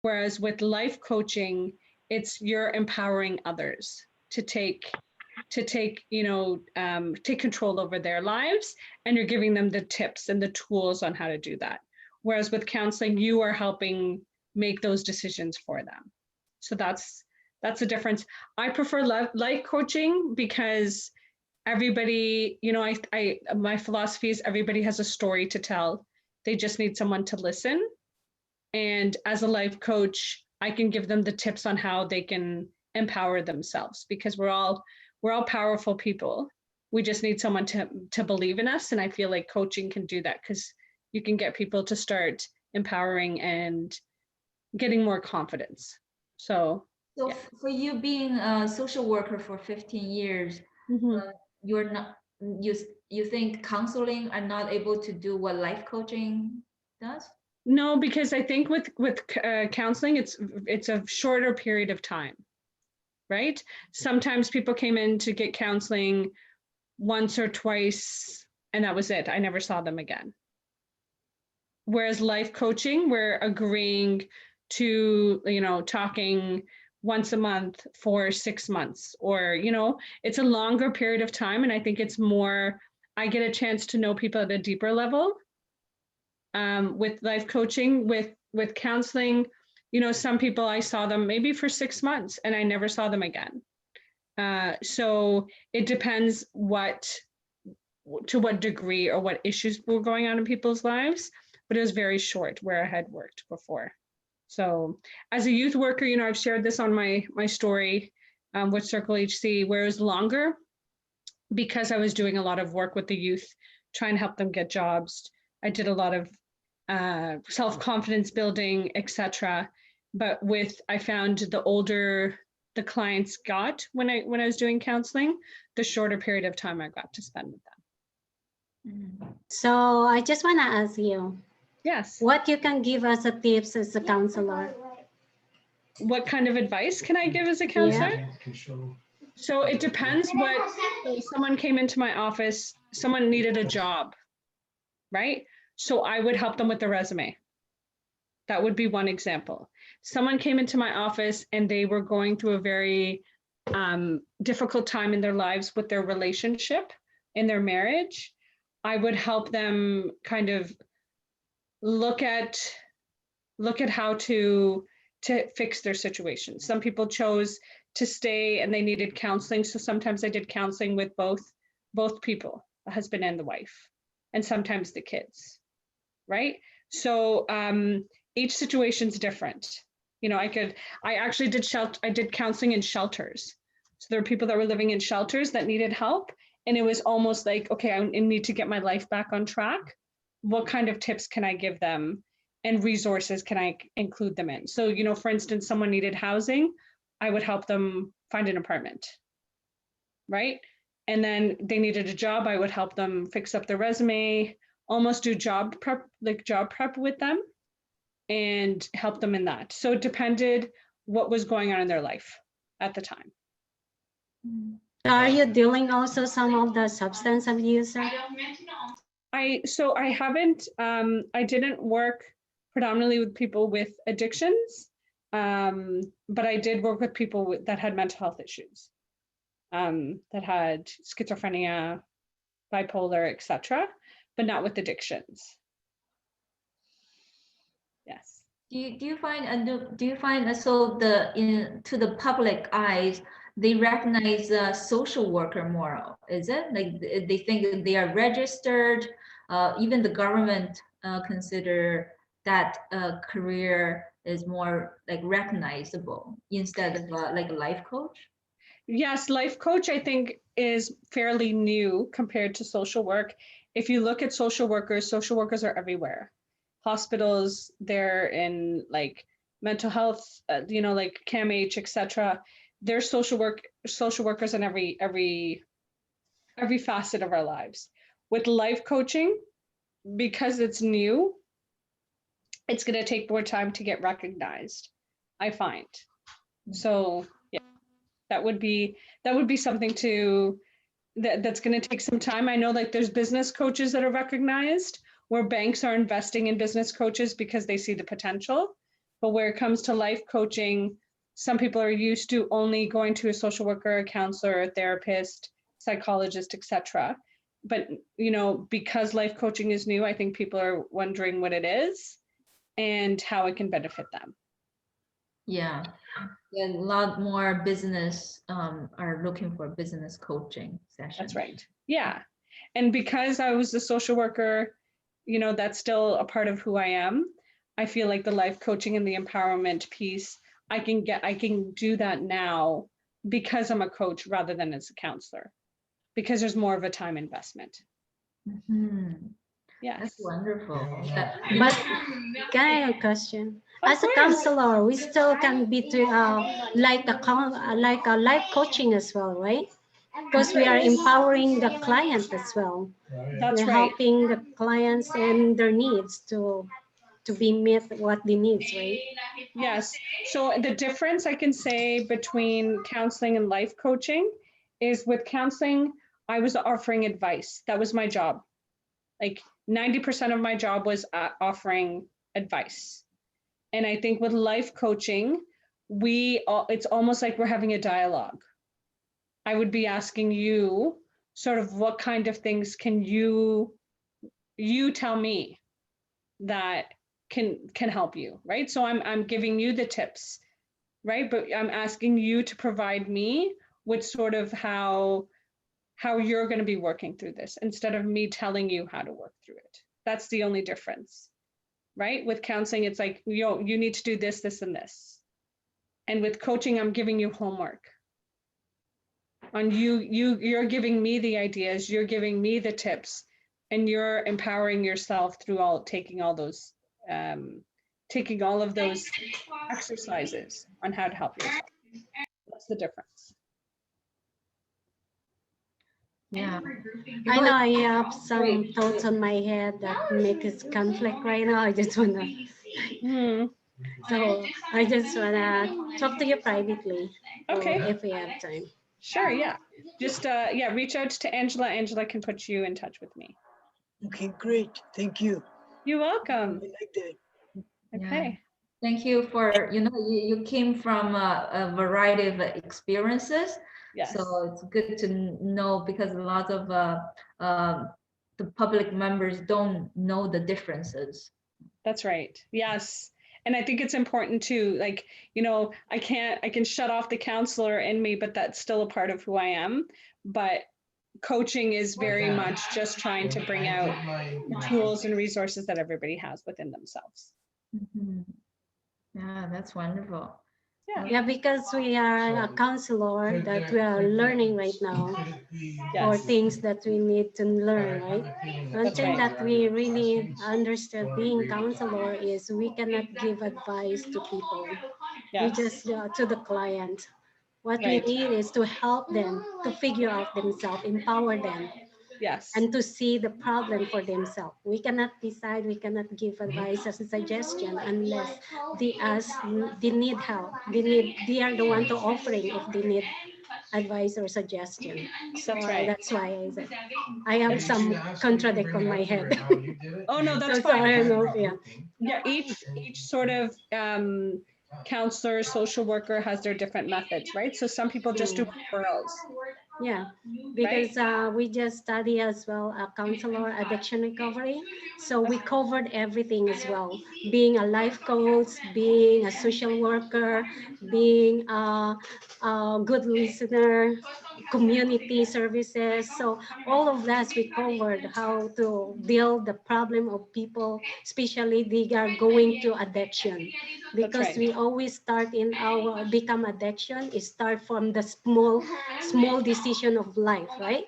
Whereas with life coaching, it's you're empowering others to take take control over their lives, and you're giving them the tips and the tools on how to do that. Whereas with counseling, you are helping make those decisions for them. So that's the difference. I prefer life coaching because everybody, I my philosophy is everybody has a story to tell. They just need someone to listen. And as a life coach, I can give them the tips on how they can empower themselves, because we're all powerful people. We just need someone to believe in us. And I feel like coaching can do that, because you can get people to start empowering and getting more confidence. So yeah. For you being a social worker for 15 years, you're not, you think counseling are not able to do what life coaching does? No, because I think with counseling, it's a shorter period of time, right? Sometimes people came in to get counseling once or twice, and that was it. I never saw them again. Whereas life coaching, we're agreeing to, talking once a month for 6 months, or, it's a longer period of time. And I think it's more, I get a chance to know people at a deeper level. With life coaching, with counseling, some people I saw them maybe for 6 months and I never saw them again. So it depends to what degree or what issues were going on in people's lives, but it was very short where I had worked before. So as a youth worker, I've shared this on my story with Circle HC, where it was longer because I was doing a lot of work with the youth, trying to help them get jobs. I did a lot of self-confidence building, etc. But I found the older the clients got when I was doing counseling, the shorter period of time I got to spend with them. So I just want to ask you, yes, what you can give us a tips as a counselor? What kind of advice can I give as a counselor? Yeah. So it depends someone came into my office, someone needed a job, right? So I would help them with the resume. That would be one example. Someone came into my office and they were going through a very difficult time in their lives with their relationship, in their marriage. I would help them kind of look at how to fix their situation. Some people chose to stay and they needed counseling. So sometimes I did counseling with both people, the husband and the wife, and sometimes the kids, right? So each situation's different. I actually did counseling in shelters. So there were people that were living in shelters that needed help. And it was almost like, okay, I need to get my life back on track. What kind of tips can I give them? And resources can I include them in? So, for instance, someone needed housing, I would help them find an apartment, right? And then they needed a job, I would help them fix up their resume, almost do job prep with them and help them in that. So it depended what was going on in their life at the time. Are you dealing also some of the substance abuse? I haven't, I didn't work predominantly with people with addictions, but I did work with people that had mental health issues, that had schizophrenia, bipolar, etc., but not with addictions. Yes. Do you find so to the public eyes, they recognize a social worker more? Is it like they think they are registered? Even the government consider that career is more like recognizable instead of like a life coach? Yes, life coach I think is fairly new compared to social work. If you look at social workers are everywhere. Hospitals, they're in like mental health, like CAMH, etc. There's social workers in every facet of our lives. With life coaching, because it's new, it's going to take more time to get recognized, I find. So yeah, that would be something that's going to take some time. I know like there's business coaches that are recognized, where banks are investing in business coaches because they see the potential. But where it comes to life coaching, some people are used to only going to a social worker, a counselor, a therapist, psychologist, etc. But because life coaching is new, I think people are wondering what it is and how it can benefit them. Yeah. A lot more business are looking for business coaching sessions. That's right. Yeah. And because I was a social worker, that's still a part of who I am. I feel like the life coaching and the empowerment piece, I can do that now because I'm a coach rather than as a counselor, because there's more of a time investment. Mhm. Yes. That's wonderful. But can I have a question? Of As a course. counselor, we still can be like a life coaching as well, right? Because we are empowering the client as well. That's We're right. helping the clients and their needs to be met what they needs, right? Yes. So the difference I can say between counseling and life coaching is with counseling, I was offering advice. That was my job. Like 90% of my job was offering advice. And I think with life coaching, it's almost like we're having a dialogue. I would be asking you sort of what kind of things can you tell me that can help you, right? So I'm giving you the tips, right? But I'm asking you to provide me with sort of how you're going to be working through this instead of me telling you how to work through it. That's the only difference, right? With counseling, it's like, you need to do this, this, and this. And with coaching, I'm giving you homework. On you're giving me the ideas, you're giving me the tips, and you're empowering yourself through taking all of those exercises on how to help yourself. That's the difference. Yeah. I know I have some thoughts on my head that make us conflict right now. I just wanna So I just wanna talk to you privately. Okay. If we have time. Sure, yeah. Just reach out to Angela. Angela can put you in touch with me. Okay, great. Thank you. You're welcome. I like that. Okay. Yeah. Thank you for, you came from a variety of experiences. Yes. So it's good to know, because a lot of the public members don't know the differences. That's right. Yes. And I think it's important too, like, I can shut off the counselor in me, but that's still a part of who I am. But coaching is very much just trying to bring out the tools and resources that everybody has within themselves. Mhm. Yeah, that's wonderful. Yeah, because we are a counselor that we are learning right now, or Yes. things that we need to learn, right? One That's thing right. that we really understood being counselor is we cannot give advice to people. We Yes. just to the client. What Right. we need is to help them to figure out themselves, empower them, Yes. and to see the problem for themselves. We cannot decide, we cannot give advice as a suggestion unless they need help. They are the one to offering if they need advice or suggestion. So That's right. that's why I have some contradict on my head. Oh no, that's So I fine. don't know, yeah. Yeah, each sort of counselor, social worker has their different methods, right? So some people just do referrals. Yeah, because we just study as well a counselor addiction recovery. So we covered everything as well. Being a life coach, being a social worker, being a good listener, community services. So all of that we covered how to deal the problem of people, especially they are going to addiction. Because right. we always start in our become addiction is start from the small decision of life, right?